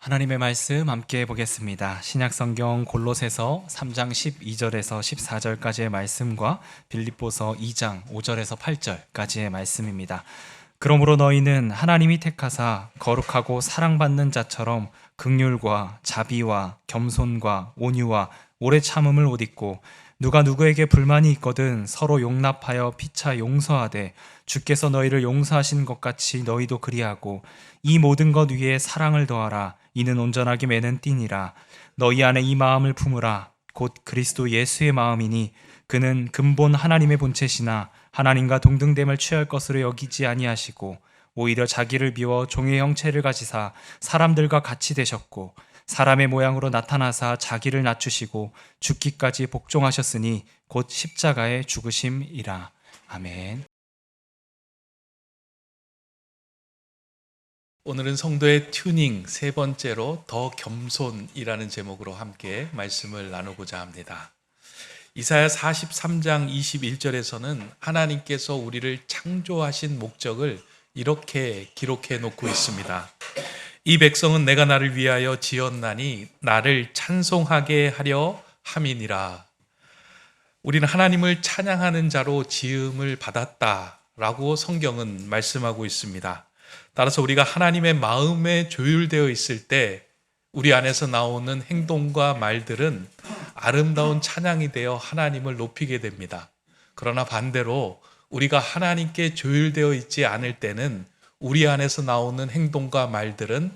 하나님의 말씀 함께 보겠습니다. 신약성경 골로새서 3장 12절에서 14절까지의 말씀과 빌립보서 2장 5절에서 8절까지의 말씀입니다. 그러므로 너희는 하나님이 택하사 거룩하고 사랑받는 자처럼 긍휼과 자비와 겸손과 온유와 오래 참음을 옷 입고 누가 누구에게 불만이 있거든 서로 용납하여 피차 용서하되 주께서 너희를 용서하신 것 같이 너희도 그리하고 이 모든 것 위에 사랑을 더하라. 이는 온전하게 매는 띠니라. 너희 안에 이 마음을 품으라. 곧 그리스도 예수의 마음이니 그는 근본 하나님의 본체시나 하나님과 동등됨을 취할 것으로 여기지 아니하시고 오히려 자기를 비워 종의 형체를 가지사 사람들과 같이 되셨고 사람의 모양으로 나타나사 자기를 낮추시고 죽기까지 복종하셨으니 곧 십자가의 죽으심이라. 아멘. 오늘은 성도의 튜닝 세 번째로 더 겸손이라는 제목으로 함께 말씀을 나누고자 합니다. 이사야 43장 21절에서는 하나님께서 우리를 창조하신 목적을 이렇게 기록해 놓고 있습니다. 이 백성은 내가 나를 위하여 지었나니 나를 찬송하게 하려 함이니라. 우리는 하나님을 찬양하는 자로 지음을 받았다라고 성경은 말씀하고 있습니다. 따라서 우리가 하나님의 마음에 조율되어 있을 때 우리 안에서 나오는 행동과 말들은 아름다운 찬양이 되어 하나님을 높이게 됩니다. 그러나 반대로 우리가 하나님께 조율되어 있지 않을 때는 우리 안에서 나오는 행동과 말들은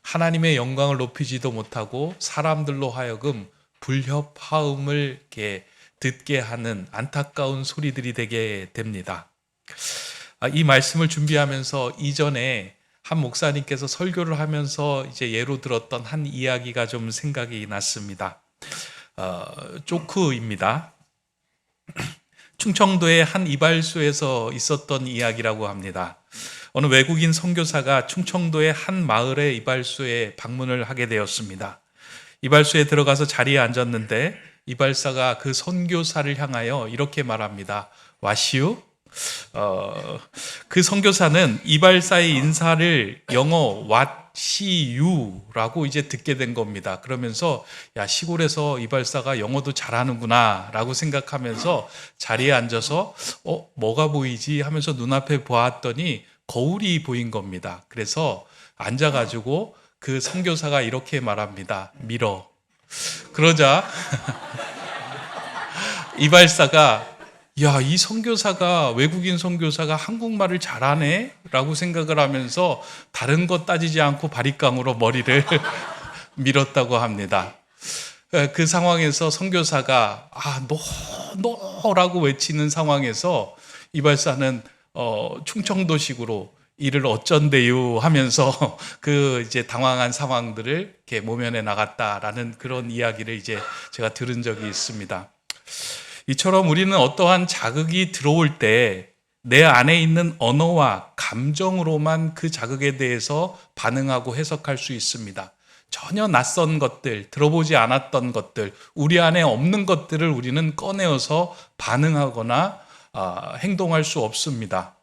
하나님의 영광을 높이지도 못하고 사람들로 하여금 불협화음을 이렇게 듣게 하는 안타까운 소리들이 되게 됩니다. 이 말씀을 준비하면서 이전에 한 목사님께서 설교를 하면서 이제 예로 들었던 한 이야기가 좀 생각이 났습니다. 조크입니다. 충청도의 한 이발소에서 있었던 이야기라고 합니다. 어느 외국인 선교사가 충청도의 한 마을의 이발소에 방문을 하게 되었습니다. 이발소에 들어가서 자리에 앉았는데 이발사가 그 선교사를 향하여 이렇게 말합니다. 와시우? 그 선교사는 이발사의 인사를 영어 what see you라고 이제 듣게 된 겁니다. 그러면서 야, 시골에서 이발사가 영어도 잘하는구나 라고 생각하면서 자리에 앉아서 뭐가 보이지 하면서 눈앞에 보았더니 거울이 보인 겁니다. 그래서 앉아가지고 그 선교사가 이렇게 말합니다. 미러. 그러자 이발사가 야, 이 선교사가 외국인 선교사가 한국말을 잘하네? 라고 생각을 하면서 다른 것 따지지 않고 바리깡으로 머리를 밀었다고 합니다. 그 상황에서 선교사가 너라고 외치는 상황에서 이발사는 충청도식으로 이를 어쩐대요 하면서 그 이제 당황한 상황들을 이렇게 모면해 나갔다라는 그런 이야기를 이제 제가 들은 적이 있습니다. 이처럼 우리는 어떠한 자극이 들어올 때 내 안에 있는 언어와 감정으로만 그 자극에 대해서 반응하고 해석할 수 있습니다. 전혀 낯선 것들, 들어보지 않았던 것들, 우리 안에 없는 것들을 우리는 꺼내어서 반응하거나 행동할 수 없습니다.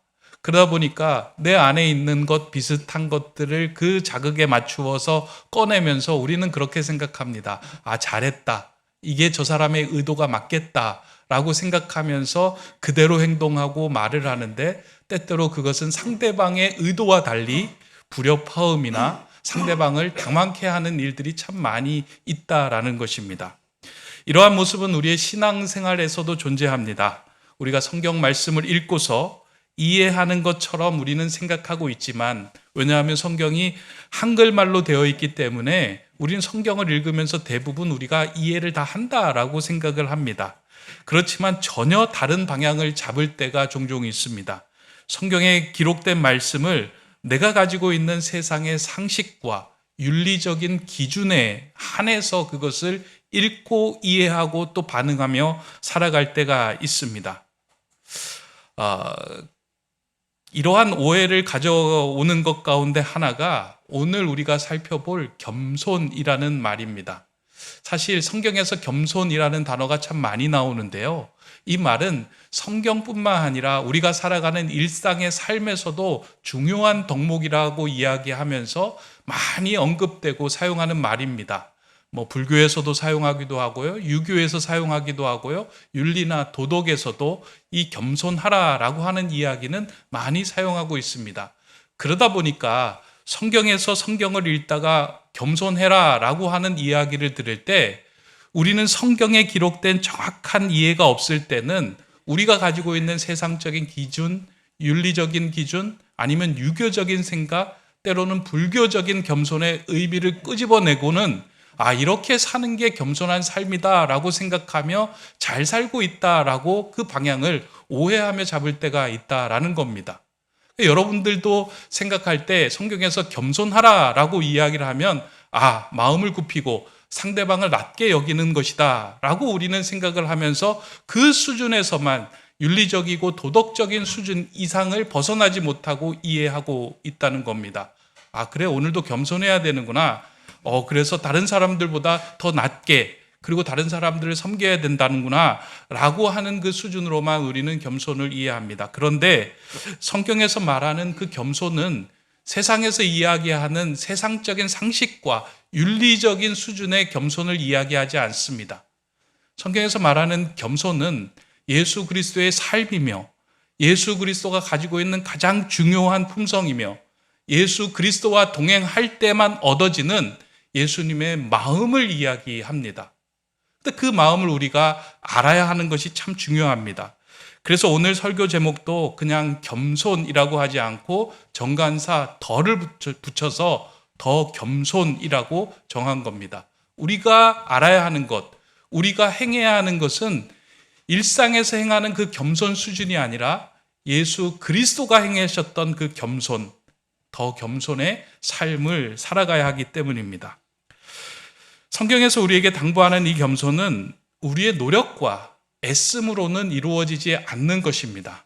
그러다 보니까 내 안에 있는 것 비슷한 것들을 그 자극에 맞추어서 꺼내면서 우리는 그렇게 생각합니다. 잘했다. 이게 저 사람의 의도가 맞겠다 라고 생각하면서 그대로 행동하고 말을 하는데 때때로 그것은 상대방의 의도와 달리 불협화음이나 상대방을 당황케 하는 일들이 참 많이 있다라는 것입니다. 이러한 모습은 우리의 신앙생활에서도 존재합니다. 우리가 성경 말씀을 읽고서 이해하는 것처럼 우리는 생각하고 있지만, 왜냐하면 성경이 한글말로 되어 있기 때문에 우리는 성경을 읽으면서 대부분 우리가 이해를 다 한다라고 생각을 합니다. 그렇지만 전혀 다른 방향을 잡을 때가 종종 있습니다. 성경에 기록된 말씀을 내가 가지고 있는 세상의 상식과 윤리적인 기준에 한해서 그것을 읽고 이해하고 또 반응하며 살아갈 때가 있습니다. 이러한 오해를 가져오는 것 가운데 하나가 오늘 우리가 살펴볼 겸손이라는 말입니다. 사실 성경에서 겸손이라는 단어가 참 많이 나오는데요. 이 말은 성경뿐만 아니라 우리가 살아가는 일상의 삶에서도 중요한 덕목이라고 이야기하면서 많이 언급되고 사용하는 말입니다. 불교에서도 사용하기도 하고요, 유교에서 사용하기도 하고요, 윤리나 도덕에서도 이 겸손하라라고 하는 이야기는 많이 사용하고 있습니다. 그러다 보니까 성경에서 성경을 읽다가 겸손해라라고 하는 이야기를 들을 때 우리는 성경에 기록된 정확한 이해가 없을 때는 우리가 가지고 있는 세상적인 기준, 윤리적인 기준, 아니면 유교적인 생각, 때로는 불교적인 겸손의 의미를 끄집어내고는 이렇게 사는 게 겸손한 삶이다라고 생각하며 잘 살고 있다라고 그 방향을 오해하며 잡을 때가 있다라는 겁니다. 여러분들도 생각할 때 성경에서 겸손하라라고 이야기를 하면 마음을 굽히고 상대방을 낮게 여기는 것이다 라고 우리는 생각을 하면서 그 수준에서만 윤리적이고 도덕적인 수준 이상을 벗어나지 못하고 이해하고 있다는 겁니다. 그래, 오늘도 겸손해야 되는구나. 그래서 다른 사람들보다 더 낮게, 그리고 다른 사람들을 섬겨야 된다는구나 라고 하는 그 수준으로만 우리는 겸손을 이해합니다. 그런데 성경에서 말하는 그 겸손은 세상에서 이야기하는 세상적인 상식과 윤리적인 수준의 겸손을 이야기하지 않습니다. 성경에서 말하는 겸손은 예수 그리스도의 삶이며 예수 그리스도가 가지고 있는 가장 중요한 품성이며 예수 그리스도와 동행할 때만 얻어지는 예수님의 마음을 이야기합니다. 근데 그 마음을 우리가 알아야 하는 것이 참 중요합니다. 그래서 오늘 설교 제목도 그냥 겸손이라고 하지 않고 정관사 덜을 붙여서 더 겸손이라고 정한 겁니다. 우리가 알아야 하는 것, 우리가 행해야 하는 것은 일상에서 행하는 그 겸손 수준이 아니라 예수 그리스도가 행하셨던 그 겸손, 더 겸손의 삶을 살아가야 하기 때문입니다. 성경에서 우리에게 당부하는 이 겸손은 우리의 노력과 애씀으로는 이루어지지 않는 것입니다.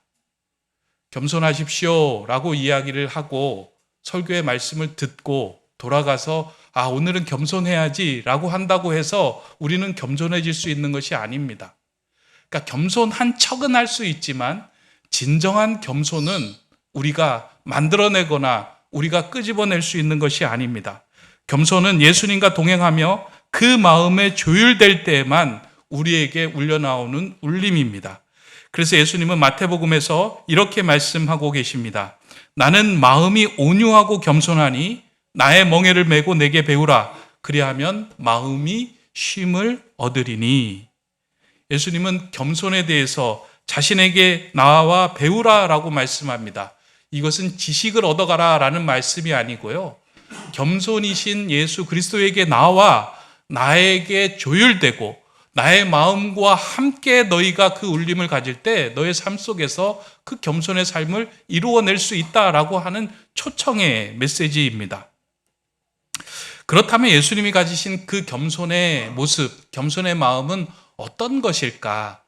겸손하십시오 라고 이야기를 하고 설교의 말씀을 듣고 돌아가서 오늘은 겸손해야지 라고 한다고 해서 우리는 겸손해질 수 있는 것이 아닙니다. 그러니까 겸손한 척은 할 수 있지만 진정한 겸손은 우리가 만들어내거나 우리가 끄집어낼 수 있는 것이 아닙니다. 겸손은 예수님과 동행하며 그 마음에 조율될 때에만 우리에게 울려나오는 울림입니다. 그래서 예수님은 마태복음에서 이렇게 말씀하고 계십니다. 나는 마음이 온유하고 겸손하니 나의 멍에를 메고 내게 배우라. 그리하면 마음이 쉼을 얻으리니. 예수님은 겸손에 대해서 자신에게 나와 배우라라고 말씀합니다. 이것은 지식을 얻어가라라는 말씀이 아니고요. 겸손이신 예수 그리스도에게 나와 나에게 조율되고 나의 마음과 함께 너희가 그 울림을 가질 때 너의 삶 속에서 그 겸손의 삶을 이루어낼 수 있다라고 하는 초청의 메시지입니다. 그렇다면 예수님이 가지신 그 겸손의 모습, 겸손의 마음은 어떤 것일까?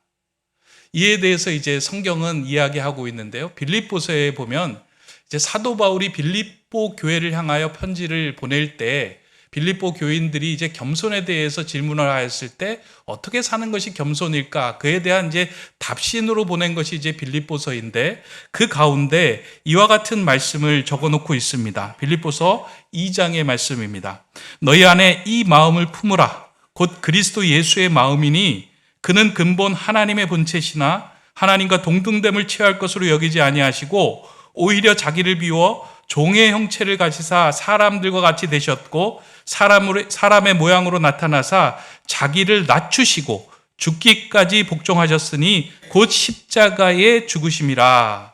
이에 대해서 이제 성경은 이야기하고 있는데요. 빌립보서에 보면 이제 사도 바울이 빌립보 교회를 향하여 편지를 보낼 때 빌립보 교인들이 이제 겸손에 대해서 질문을 하였을 때 어떻게 사는 것이 겸손일까? 그에 대한 이제 답신으로 보낸 것이 이제 빌립보서인데 그 가운데 이와 같은 말씀을 적어 놓고 있습니다. 빌립보서 2장의 말씀입니다. 너희 안에 이 마음을 품으라. 곧 그리스도 예수의 마음이니 그는 근본 하나님의 본체시나 하나님과 동등됨을 취할 것으로 여기지 아니하시고 오히려 자기를 비워 종의 형체를 가지사 사람들과 같이 되셨고 사람의 모양으로 나타나사 자기를 낮추시고 죽기까지 복종하셨으니 곧 십자가의 죽으심이라.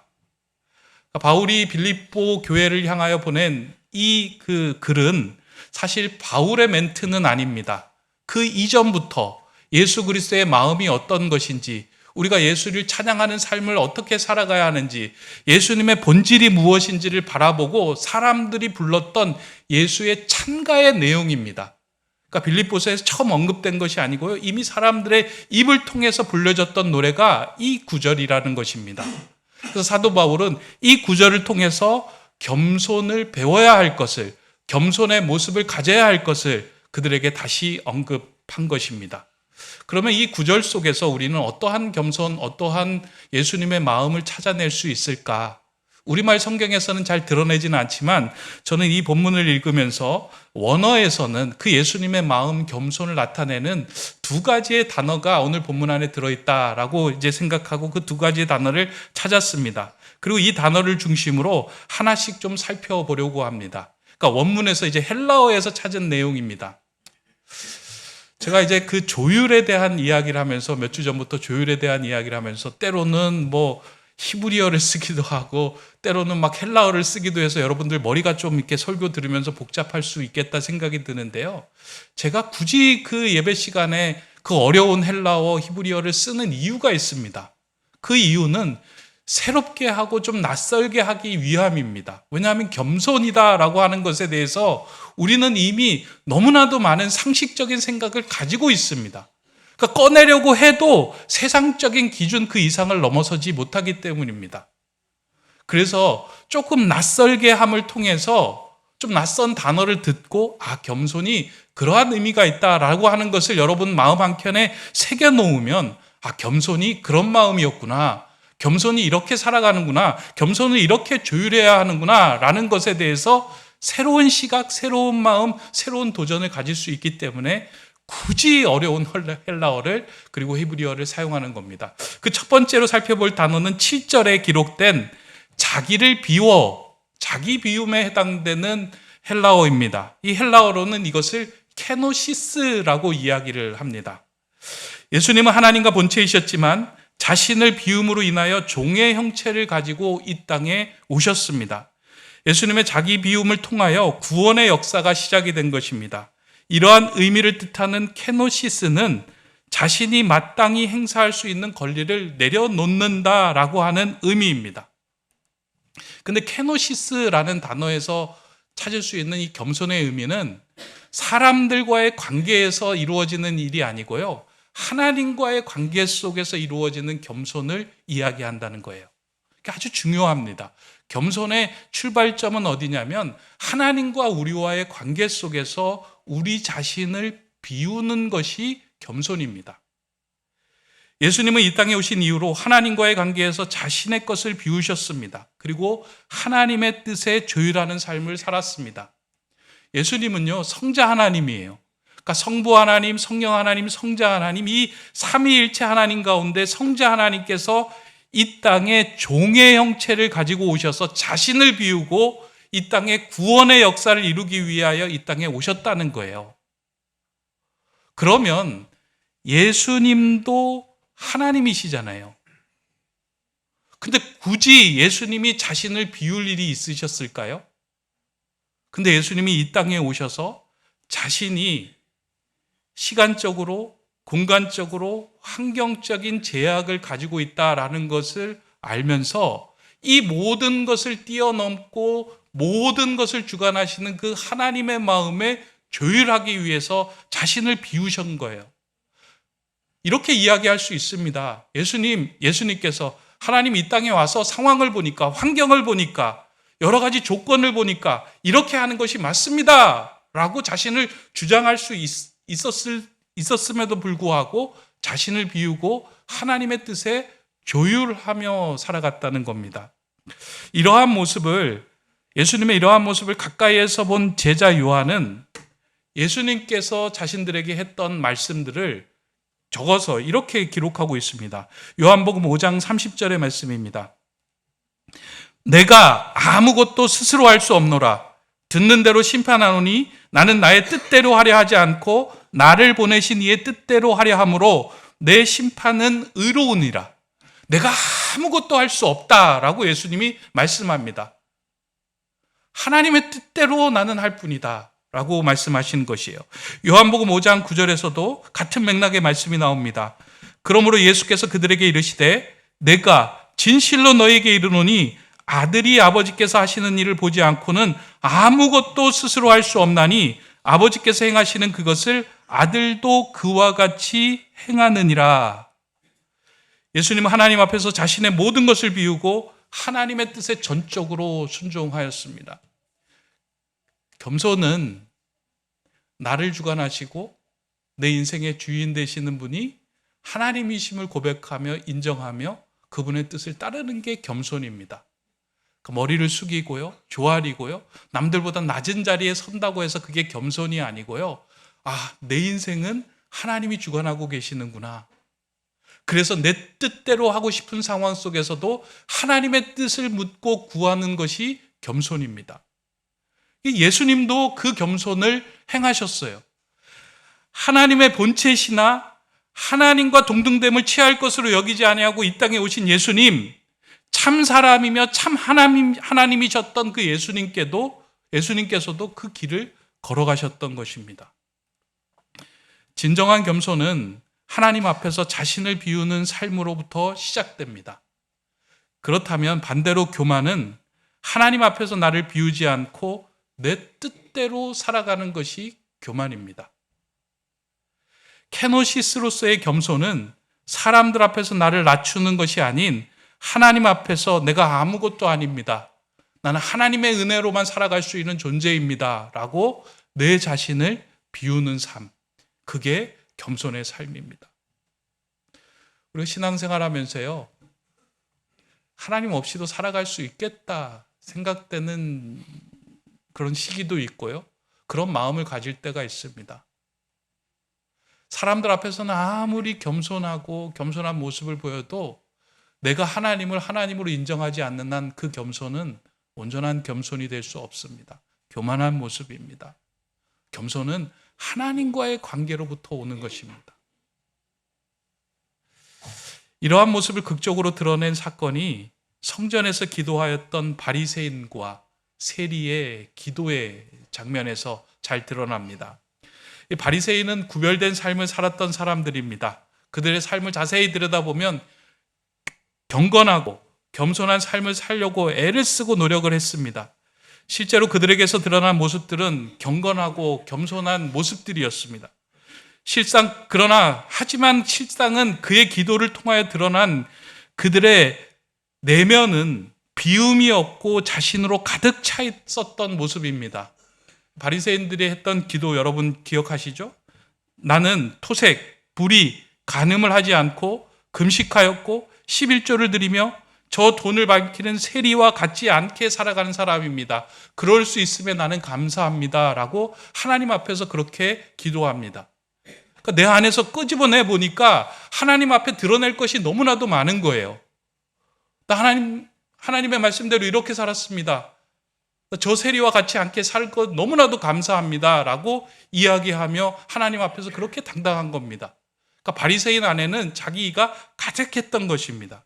바울이 빌립보 교회를 향하여 보낸 이 글은 사실 바울의 멘트는 아닙니다. 그 이전부터 예수 그리스도의 마음이 어떤 것인지, 우리가 예수를 찬양하는 삶을 어떻게 살아가야 하는지, 예수님의 본질이 무엇인지를 바라보고 사람들이 불렀던 예수의 찬가의 내용입니다. 그러니까 빌립보서에서 처음 언급된 것이 아니고요. 이미 사람들의 입을 통해서 불려졌던 노래가 이 구절이라는 것입니다. 그래서 사도 바울은 이 구절을 통해서 겸손을 배워야 할 것을, 겸손의 모습을 가져야 할 것을 그들에게 다시 언급합니다. 답한 것입니다. 그러면 이 구절 속에서 우리는 어떠한 겸손, 어떠한 예수님의 마음을 찾아낼 수 있을까? 우리말 성경에서는 잘 드러내지는 않지만 저는 이 본문을 읽으면서 원어에서는 그 예수님의 마음 겸손을 나타내는 두 가지의 단어가 오늘 본문 안에 들어있다라고 이제 생각하고 그 두 가지의 단어를 찾았습니다. 그리고 이 단어를 중심으로 하나씩 좀 살펴보려고 합니다. 그러니까 원문에서 이제 헬라어에서 찾은 내용입니다. 제가 이제 그 조율에 대한 이야기를 하면서 몇 주 전부터 조율에 대한 이야기를 하면서 때로는 뭐 히브리어를 쓰기도 하고 때로는 막 헬라어를 쓰기도 해서 여러분들 머리가 좀 이렇게 설교 들으면서 복잡할 수 있겠다 생각이 드는데요. 제가 굳이 그 예배 시간에 그 어려운 헬라어, 히브리어를 쓰는 이유가 있습니다. 그 이유는 새롭게 하고 좀 낯설게 하기 위함입니다. 왜냐하면 겸손이다라고 하는 것에 대해서 우리는 이미 너무나도 많은 상식적인 생각을 가지고 있습니다. 그러니까 꺼내려고 해도 세상적인 기준 그 이상을 넘어서지 못하기 때문입니다. 그래서 조금 낯설게 함을 통해서 좀 낯선 단어를 듣고 겸손이 그러한 의미가 있다라고 하는 것을 여러분 마음 한켠에 새겨놓으면 겸손이 그런 마음이었구나. 겸손이 이렇게 살아가는구나. 겸손을 이렇게 조율해야 하는구나. 라는 것에 대해서 새로운 시각, 새로운 마음, 새로운 도전을 가질 수 있기 때문에 굳이 어려운 헬라어를 그리고 히브리어를 사용하는 겁니다. 그 첫 번째로 살펴볼 단어는 7절에 기록된 자기를 비워, 자기 비움에 해당되는 헬라어입니다. 이 헬라어로는 이것을 케노시스라고 이야기를 합니다. 예수님은 하나님과 본체이셨지만 자신을 비움으로 인하여 종의 형체를 가지고 이 땅에 오셨습니다. 예수님의 자기 비움을 통하여 구원의 역사가 시작이 된 것입니다. 이러한 의미를 뜻하는 케노시스는 자신이 마땅히 행사할 수 있는 권리를 내려놓는다라고 하는 의미입니다. 근데 케노시스라는 단어에서 찾을 수 있는 이 겸손의 의미는 사람들과의 관계에서 이루어지는 일이 아니고요. 하나님과의 관계 속에서 이루어지는 겸손을 이야기한다는 거예요. 아주 중요합니다. 겸손의 출발점은 어디냐면 하나님과 우리와의 관계 속에서 우리 자신을 비우는 것이 겸손입니다. 예수님은 이 땅에 오신 이후로 하나님과의 관계에서 자신의 것을 비우셨습니다. 그리고 하나님의 뜻에 조율하는 삶을 살았습니다. 예수님은요, 성자 하나님이에요. 그러니까 성부 하나님, 성령 하나님, 성자 하나님, 이 삼위일체 하나님 가운데 성자 하나님께서 이 땅에 종의 형체를 가지고 오셔서 자신을 비우고 이 땅에 구원의 역사를 이루기 위하여 이 땅에 오셨다는 거예요. 그러면 예수님도 하나님이시잖아요. 근데 굳이 예수님이 자신을 비울 일이 있으셨을까요? 근데 예수님이 이 땅에 오셔서 자신이 시간적으로, 공간적으로, 환경적인 제약을 가지고 있다라는 것을 알면서 이 모든 것을 뛰어넘고 모든 것을 주관하시는 그 하나님의 마음에 조율하기 위해서 자신을 비우신 거예요. 이렇게 이야기할 수 있습니다. 예수님께서 하나님 이 땅에 와서 상황을 보니까, 환경을 보니까, 여러 가지 조건을 보니까 이렇게 하는 것이 맞습니다. 라고 자신을 주장할 수 있었음에도 불구하고 자신을 비우고 하나님의 뜻에 조율하며 살아갔다는 겁니다. 예수님의 이러한 모습을 가까이에서 본 제자 요한은 예수님께서 자신들에게 했던 말씀들을 적어서 이렇게 기록하고 있습니다. 요한복음 5장 30절의 말씀입니다. 내가 아무것도 스스로 할 수 없노라. 듣는 대로 심판하노니 나는 나의 뜻대로 하려 하지 않고 나를 보내신 이의 뜻대로 하려 함으로 내 심판은 의로우니라. 내가 아무것도 할 수 없다라고 예수님이 말씀합니다. 하나님의 뜻대로 나는 할 뿐이다 라고 말씀하신 것이에요. 요한복음 5장 9절에서도 같은 맥락의 말씀이 나옵니다. 그러므로 예수께서 그들에게 이르시되 내가 진실로 너희에게 이르노니 아들이 아버지께서 하시는 일을 보지 않고는 아무것도 스스로 할 수 없나니 아버지께서 행하시는 그것을 아들도 그와 같이 행하느니라. 예수님은 하나님 앞에서 자신의 모든 것을 비우고 하나님의 뜻에 전적으로 순종하였습니다. 겸손은 나를 주관하시고 내 인생의 주인 되시는 분이 하나님이심을 고백하며 인정하며 그분의 뜻을 따르는 게 겸손입니다. 머리를 숙이고요, 조아리고요, 남들보다 낮은 자리에 선다고 해서 그게 겸손이 아니고요. 아, 내 인생은 하나님이 주관하고 계시는구나. 그래서 내 뜻대로 하고 싶은 상황 속에서도 하나님의 뜻을 묻고 구하는 것이 겸손입니다. 예수님도 그 겸손을 행하셨어요. 하나님의 본체시나 하나님과 동등됨을 취할 것으로 여기지 아니하고 이 땅에 오신 예수님, 참 사람이며 참 하나님이셨던 그 예수님께서도 그 길을 걸어가셨던 것입니다. 진정한 겸손은 하나님 앞에서 자신을 비우는 삶으로부터 시작됩니다. 그렇다면 반대로 교만은 하나님 앞에서 나를 비우지 않고 내 뜻대로 살아가는 것이 교만입니다. 케노시스로서의 겸손은 사람들 앞에서 나를 낮추는 것이 아닌 하나님 앞에서 내가 아무것도 아닙니다. 나는 하나님의 은혜로만 살아갈 수 있는 존재입니다. 라고 내 자신을 비우는 삶. 그게 겸손의 삶입니다. 우리가 신앙생활 하면서요, 하나님 없이도 살아갈 수 있겠다 생각되는 그런 시기도 있고요. 그런 마음을 가질 때가 있습니다. 사람들 앞에서는 아무리 겸손하고 겸손한 모습을 보여도 내가 하나님을 하나님으로 인정하지 않는 한 그 겸손은 온전한 겸손이 될 수 없습니다. 교만한 모습입니다. 겸손은 하나님과의 관계로부터 오는 것입니다. 이러한 모습을 극적으로 드러낸 사건이 성전에서 기도하였던 바리새인과 세리의 기도의 장면에서 잘 드러납니다. 이 바리새인은 구별된 삶을 살았던 사람들입니다. 그들의 삶을 자세히 들여다보면 경건하고 겸손한 삶을 살려고 애를 쓰고 노력을 했습니다. 실제로 그들에게서 드러난 모습들은 경건하고 겸손한 모습들이었습니다. 하지만 실상은 그의 기도를 통하여 드러난 그들의 내면은 비움이 없고 자신으로 가득 차 있었던 모습입니다. 바리새인들이 했던 기도 여러분 기억하시죠? 나는 토색, 불의, 간음을 하지 않고 금식하였고 11조를 드리며 저 돈을 밝히는 세리와 같지 않게 살아가는 사람입니다. 그럴 수 있으면 나는 감사합니다. 라고 하나님 앞에서 그렇게 기도합니다. 그러니까 내 안에서 끄집어내 보니까 하나님 앞에 드러낼 것이 너무나도 많은 거예요. 나 하나님의 말씀대로 이렇게 살았습니다. 저 세리와 같이 않게 살 것 너무나도 감사합니다. 라고 이야기하며 하나님 앞에서 그렇게 당당한 겁니다. 그러니까 바리새인 안에는 자기가 가득했던 것입니다.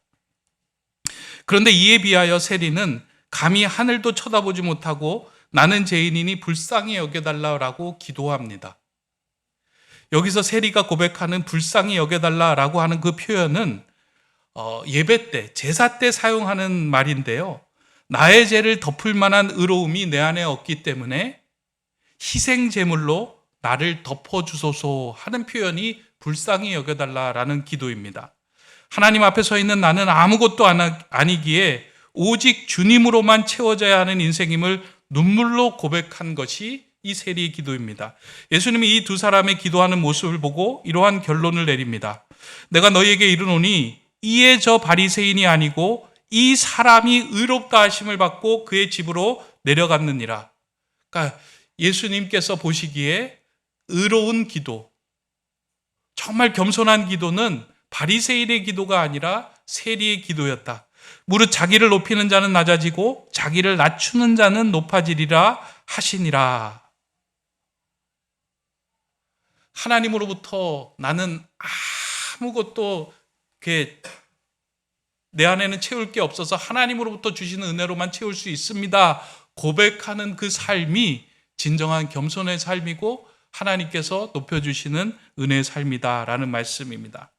그런데 이에 비하여 세리는 감히 하늘도 쳐다보지 못하고 나는 죄인이니 불쌍히 여겨달라고 기도합니다. 여기서 세리가 고백하는 불쌍히 여겨달라고 하는 그 표현은 예배 때, 제사 때 사용하는 말인데요. 나의 죄를 덮을 만한 의로움이 내 안에 없기 때문에 희생 제물로 나를 덮어주소서 하는 표현이 불쌍히 여겨달라라는 기도입니다. 하나님 앞에 서 있는 나는 아무것도 아니기에 오직 주님으로만 채워져야 하는 인생임을 눈물로 고백한 것이 이 세리의 기도입니다. 예수님이 이 두 사람의 기도하는 모습을 보고 이러한 결론을 내립니다. 내가 너희에게 이르노니 이에 저 바리새인이 아니고 이 사람이 의롭다 하심을 받고 그의 집으로 내려갔느니라. 그러니까 예수님께서 보시기에 의로운 기도, 정말 겸손한 기도는 바리새인의 기도가 아니라 세리의 기도였다. 무릇 자기를 높이는 자는 낮아지고 자기를 낮추는 자는 높아지리라 하시니라. 하나님으로부터 나는 아무것도 내 안에는 채울 게 없어서 하나님으로부터 주시는 은혜로만 채울 수 있습니다. 고백하는 그 삶이 진정한 겸손의 삶이고 하나님께서 높여주시는 은혜의 삶이다라는 말씀입니다.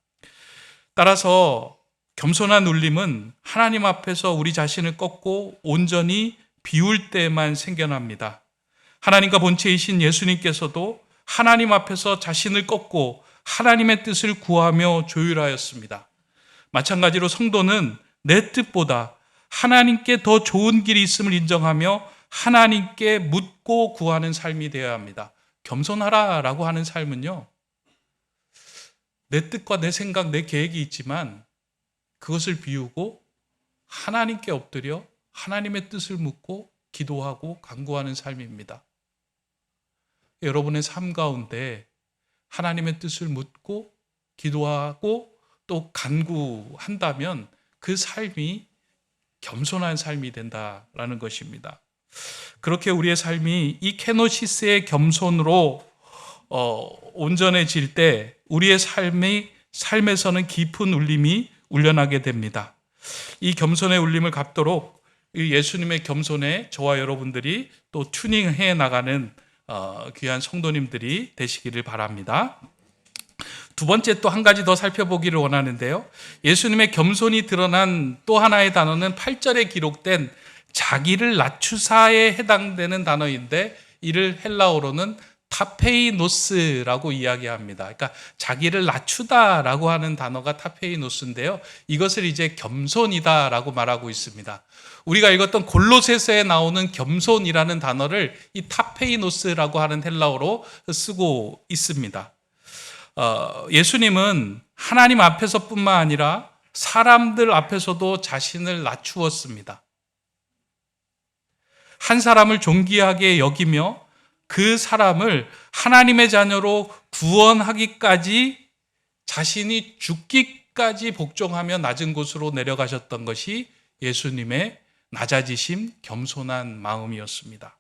따라서 겸손한 울림은 하나님 앞에서 우리 자신을 꺾고 온전히 비울 때만 생겨납니다. 하나님과 본체이신 예수님께서도 하나님 앞에서 자신을 꺾고 하나님의 뜻을 구하며 조율하였습니다. 마찬가지로 성도는 내 뜻보다 하나님께 더 좋은 길이 있음을 인정하며 하나님께 묻고 구하는 삶이 되어야 합니다. 겸손하라라고 하는 삶은요, 내 뜻과 내 생각, 내 계획이 있지만 그것을 비우고 하나님께 엎드려 하나님의 뜻을 묻고 기도하고 간구하는 삶입니다. 여러분의 삶 가운데 하나님의 뜻을 묻고 기도하고 또 간구한다면 그 삶이 겸손한 삶이 된다라는 것입니다. 그렇게 우리의 삶이 이 케노시스의 겸손으로 온전해질 때 우리의 삶에서는 깊은 울림이 울려나게 됩니다. 이 겸손의 울림을 갚도록 예수님의 겸손에 저와 여러분들이 또 튜닝해 나가는 귀한 성도님들이 되시기를 바랍니다. 두 번째 또 한 가지 더 살펴보기를 원하는데요. 예수님의 겸손이 드러난 또 하나의 단어는 8절에 기록된 자기를 낮추사에 해당되는 단어인데 이를 헬라어로는 타페이노스라고 이야기합니다. 그러니까 자기를 낮추다라고 하는 단어가 타페이노스인데요. 이것을 이제 겸손이다라고 말하고 있습니다. 우리가 읽었던 골로새서에 나오는 겸손이라는 단어를 이 타페이노스라고 하는 헬라어로 쓰고 있습니다. 예수님은 하나님 앞에서뿐만 아니라 사람들 앞에서도 자신을 낮추었습니다. 한 사람을 존귀하게 여기며 그 사람을 하나님의 자녀로 구원하기까지 자신이 죽기까지 복종하며 낮은 곳으로 내려가셨던 것이 예수님의 낮아지심, 겸손한 마음이었습니다.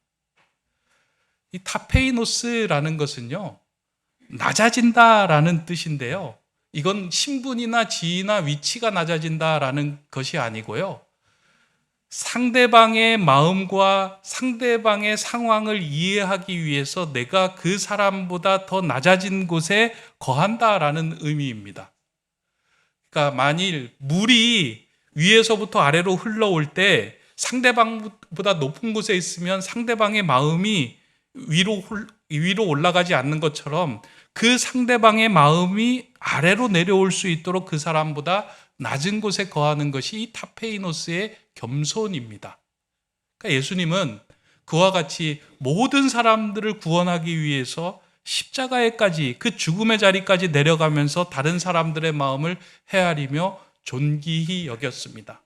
이 타페이노스라는 것은요, 낮아진다라는 뜻인데요. 이건 신분이나 지위나 위치가 낮아진다라는 것이 아니고요. 상대방의 마음과 상대방의 상황을 이해하기 위해서 내가 그 사람보다 더 낮아진 곳에 거한다라는 의미입니다. 그러니까 만일 물이 위에서부터 아래로 흘러올 때 상대방보다 높은 곳에 있으면 상대방의 마음이 위로 올라가지 않는 것처럼 그 상대방의 마음이 아래로 내려올 수 있도록 그 사람보다 낮은 곳에 거하는 것이 이 타페이노스의 겸손입니다. 그러니까 예수님은 그와 같이 모든 사람들을 구원하기 위해서 십자가에까지 그 죽음의 자리까지 내려가면서 다른 사람들의 마음을 헤아리며 존귀히 여겼습니다.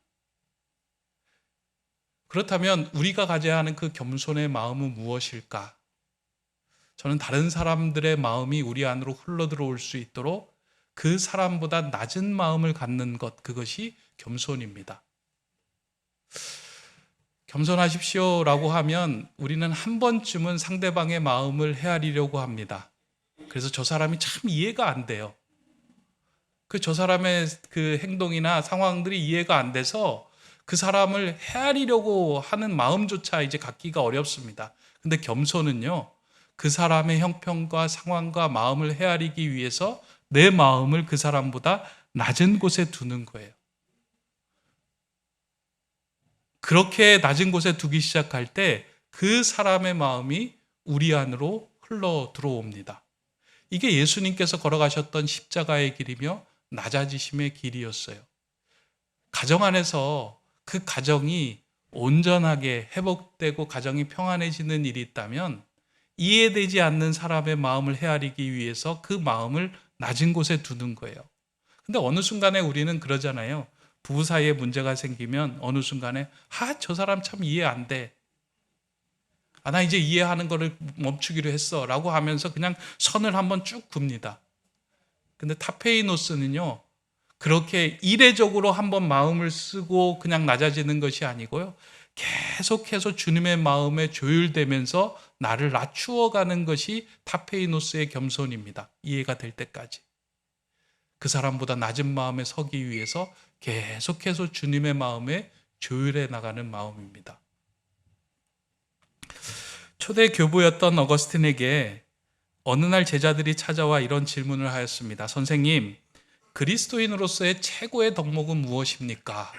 그렇다면 우리가 가져야 하는 그 겸손의 마음은 무엇일까? 저는 다른 사람들의 마음이 우리 안으로 흘러들어올 수 있도록 그 사람보다 낮은 마음을 갖는 것, 그것이 겸손입니다. 겸손하십시오라고 하면 우리는 한 번쯤은 상대방의 마음을 헤아리려고 합니다. 그래서 저 사람이 참 이해가 안 돼요. 저 사람의 그 행동이나 상황들이 이해가 안 돼서 그 사람을 헤아리려고 하는 마음조차 이제 갖기가 어렵습니다. 근데 겸손은요, 그 사람의 형편과 상황과 마음을 헤아리기 위해서 내 마음을 그 사람보다 낮은 곳에 두는 거예요. 그렇게 낮은 곳에 두기 시작할 때 그 사람의 마음이 우리 안으로 흘러 들어옵니다. 이게 예수님께서 걸어가셨던 십자가의 길이며 낮아지심의 길이었어요. 가정 안에서 그 가정이 온전하게 회복되고 가정이 평안해지는 일이 있다면 이해되지 않는 사람의 마음을 헤아리기 위해서 그 마음을 낮은 곳에 두는 거예요. 근데 어느 순간에 우리는 그러잖아요. 부부 사이에 문제가 생기면 어느 순간에 저 사람 참 이해 안 돼. 나 이제 이해하는 거를 멈추기로 했어 라고 하면서 그냥 선을 한번 쭉 굽니다. 근데 타페이노스는요, 그렇게 이례적으로 한번 마음을 쓰고 그냥 낮아지는 것이 아니고요, 계속해서 주님의 마음에 조율되면서 나를 낮추어가는 것이 타페이노스의 겸손입니다. 이해가 될 때까지. 그 사람보다 낮은 마음에 서기 위해서 계속해서 주님의 마음에 조율해 나가는 마음입니다. 초대 교부였던 어거스틴에게 어느 날 제자들이 찾아와 이런 질문을 하였습니다. 선생님, 그리스도인으로서의 최고의 덕목은 무엇입니까?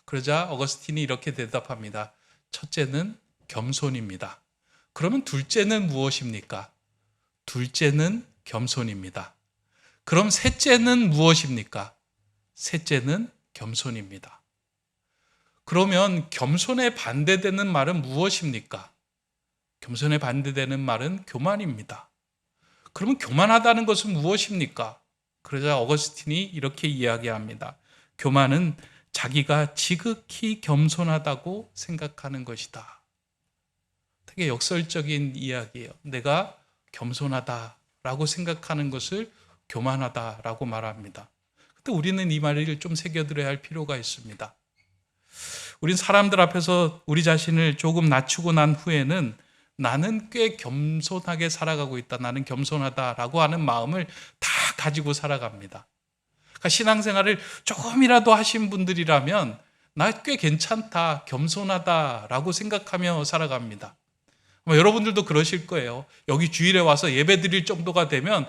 그러자 어거스틴이 이렇게 대답합니다. 첫째는 겸손입니다. 그러면 둘째는 무엇입니까? 둘째는 겸손입니다. 그럼 셋째는 무엇입니까? 셋째는 겸손입니다. 그러면 겸손에 반대되는 말은 무엇입니까? 겸손에 반대되는 말은 교만입니다. 그러면 교만하다는 것은 무엇입니까? 그러자 어거스틴이 이렇게 이야기합니다. 교만은 자기가 지극히 겸손하다고 생각하는 것이다. 되게 역설적인 이야기예요. 내가 겸손하다라고 생각하는 것을 교만하다라고 말합니다. 근데 우리는 이 말을 좀 새겨들어야 할 필요가 있습니다. 우린 사람들 앞에서 우리 자신을 조금 낮추고 난 후에는 나는 꽤 겸손하게 살아가고 있다, 나는 겸손하다라고 하는 마음을 다 가지고 살아갑니다. 그러니까 신앙생활을 조금이라도 하신 분들이라면 나 꽤 괜찮다, 겸손하다라고 생각하며 살아갑니다. 여러분들도 그러실 거예요. 여기 주일에 와서 예배 드릴 정도가 되면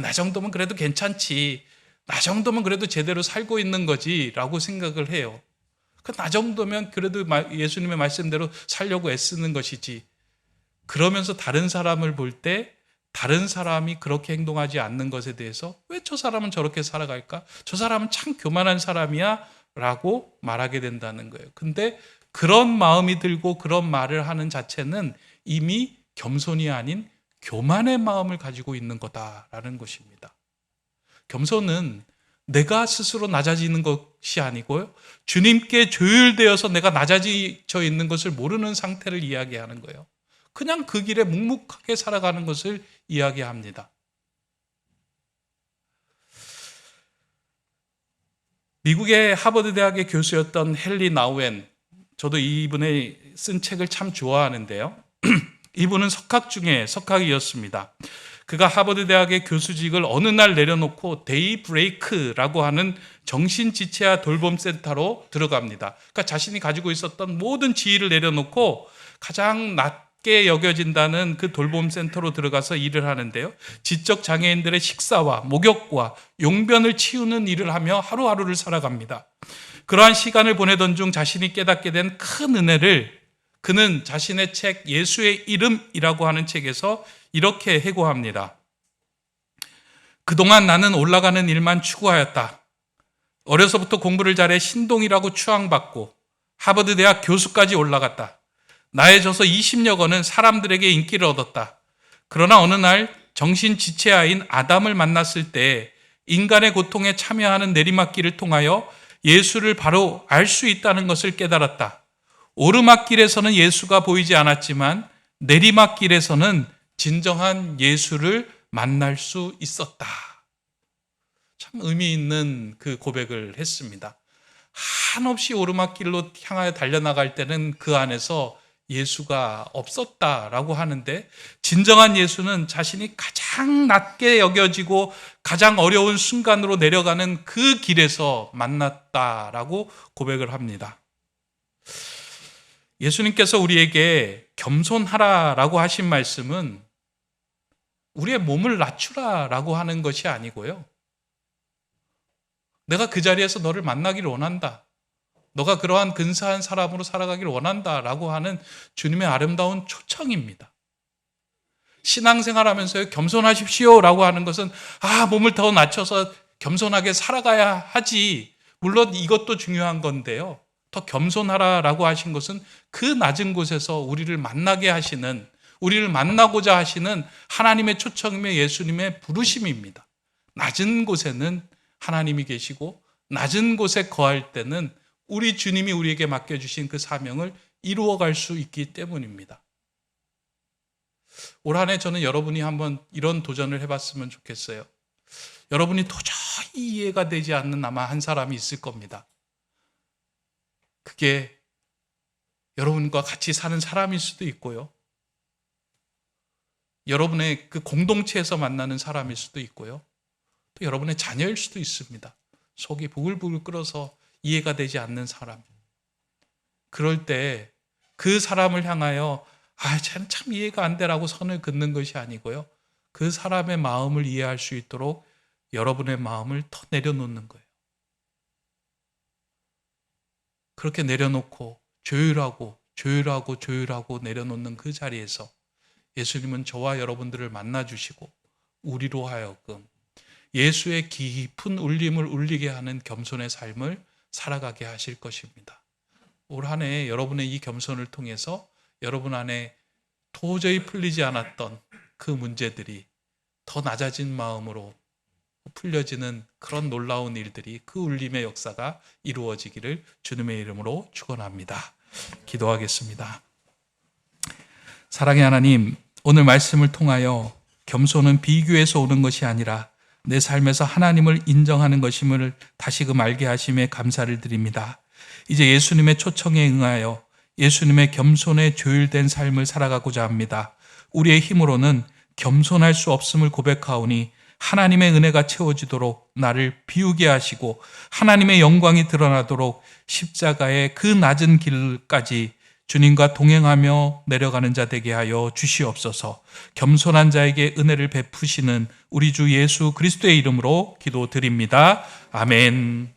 나 정도면 그래도 괜찮지, 나 정도면 그래도 제대로 살고 있는 거지 라고 생각을 해요. 나 정도면 그래도 예수님의 말씀대로 살려고 애쓰는 것이지. 그러면서 다른 사람을 볼 때 다른 사람이 그렇게 행동하지 않는 것에 대해서 왜 저 사람은 저렇게 살아갈까? 저 사람은 참 교만한 사람이야 라고 말하게 된다는 거예요. 근데 그런 마음이 들고 그런 말을 하는 자체는 이미 겸손이 아닌 교만의 마음을 가지고 있는 거다라는 것입니다. 겸손은 내가 스스로 낮아지는 것이 아니고요, 주님께 조율되어서 내가 낮아져 있는 것을 모르는 상태를 이야기하는 거예요. 그냥 그 길에 묵묵하게 살아가는 것을 이야기합니다. 미국의 하버드 대학의 교수였던 헨리 나우엔, 저도 이분의 쓴 책을 참 좋아하는데요. 이분은 석학 중에 석학이었습니다. 그가 하버드 대학의 교수직을 어느 날 내려놓고 데이 브레이크라고 하는 정신지체화 돌봄센터로 들어갑니다. 그러니까 자신이 가지고 있었던 모든 지위를 내려놓고 가장 낮게 여겨진다는 그 돌봄센터로 들어가서 일을 하는데요. 지적 장애인들의 식사와 목욕과 용변을 치우는 일을 하며 하루하루를 살아갑니다. 그러한 시간을 보내던 중 자신이 깨닫게 된 큰 은혜를 그는 자신의 책 예수의 이름이라고 하는 책에서 이렇게 해고합니다. 그동안 나는 올라가는 일만 추구하였다. 어려서부터 공부를 잘해 신동이라고 추앙받고 하버드 대학 교수까지 올라갔다. 나의 저서 20여 권은 사람들에게 인기를 얻었다. 그러나 어느 날 정신지체아인 아담을 만났을 때 인간의 고통에 참여하는 내리막길을 통하여 예수를 바로 알 수 있다는 것을 깨달았다. 오르막길에서는 예수가 보이지 않았지만 내리막길에서는 진정한 예수를 만날 수 있었다. 참 의미 있는 그 고백을 했습니다. 한없이 오르막길로 향하여 달려나갈 때는 그 안에서 예수가 없었다라고 하는데, 진정한 예수는 자신이 가장 낮게 여겨지고 가장 어려운 순간으로 내려가는 그 길에서 만났다라고 고백을 합니다. 예수님께서 우리에게 겸손하라라고 하신 말씀은 우리의 몸을 낮추라라고 하는 것이 아니고요, 내가 그 자리에서 너를 만나기를 원한다, 너가 그러한 근사한 사람으로 살아가기를 원한다라고 하는 주님의 아름다운 초청입니다. 신앙생활하면서 겸손하십시오라고 하는 것은 몸을 더 낮춰서 겸손하게 살아가야 하지, 물론 이것도 중요한 건데요, 더 겸손하라라고 하신 것은 그 낮은 곳에서 우리를 만나게 하시는, 우리를 만나고자 하시는 하나님의 초청이며 예수님의 부르심입니다. 낮은 곳에는 하나님이 계시고 낮은 곳에 거할 때는 우리 주님이 우리에게 맡겨주신 그 사명을 이루어갈 수 있기 때문입니다. 올 한 해 저는 여러분이 한번 이런 도전을 해봤으면 좋겠어요. 여러분이 도저히 이해가 되지 않는 아마 한 사람이 있을 겁니다. 그게 여러분과 같이 사는 사람일 수도 있고요, 여러분의 그 공동체에서 만나는 사람일 수도 있고요, 또 여러분의 자녀일 수도 있습니다. 속이 부글부글 끓어서 이해가 되지 않는 사람. 그럴 때 그 사람을 향하여 쟤는 참 이해가 안 돼라고 선을 긋는 것이 아니고요, 그 사람의 마음을 이해할 수 있도록 여러분의 마음을 더 내려놓는 거예요. 그렇게 내려놓고 조율하고 내려놓는 그 자리에서 예수님은 저와 여러분들을 만나주시고 우리로 하여금 예수의 깊은 울림을 울리게 하는 겸손의 삶을 살아가게 하실 것입니다. 올 한 해 여러분의 이 겸손을 통해서 여러분 안에 도저히 풀리지 않았던 그 문제들이 더 낮아진 마음으로 풀려지는 그런 놀라운 일들이, 그 울림의 역사가 이루어지기를 주님의 이름으로 축원합니다. 기도하겠습니다. 사랑의 하나님, 오늘 말씀을 통하여 겸손은 비교에서 오는 것이 아니라 내 삶에서 하나님을 인정하는 것임을 다시금 알게 하심에 감사를 드립니다. 이제 예수님의 초청에 응하여 예수님의 겸손에 조율된 삶을 살아가고자 합니다. 우리의 힘으로는 겸손할 수 없음을 고백하오니 하나님의 은혜가 채워지도록 나를 비우게 하시고 하나님의 영광이 드러나도록 십자가의 그 낮은 길까지 주님과 동행하며 내려가는 자 되게 하여 주시옵소서. 겸손한 자에게 은혜를 베푸시는 우리 주 예수 그리스도의 이름으로 기도드립니다. 아멘.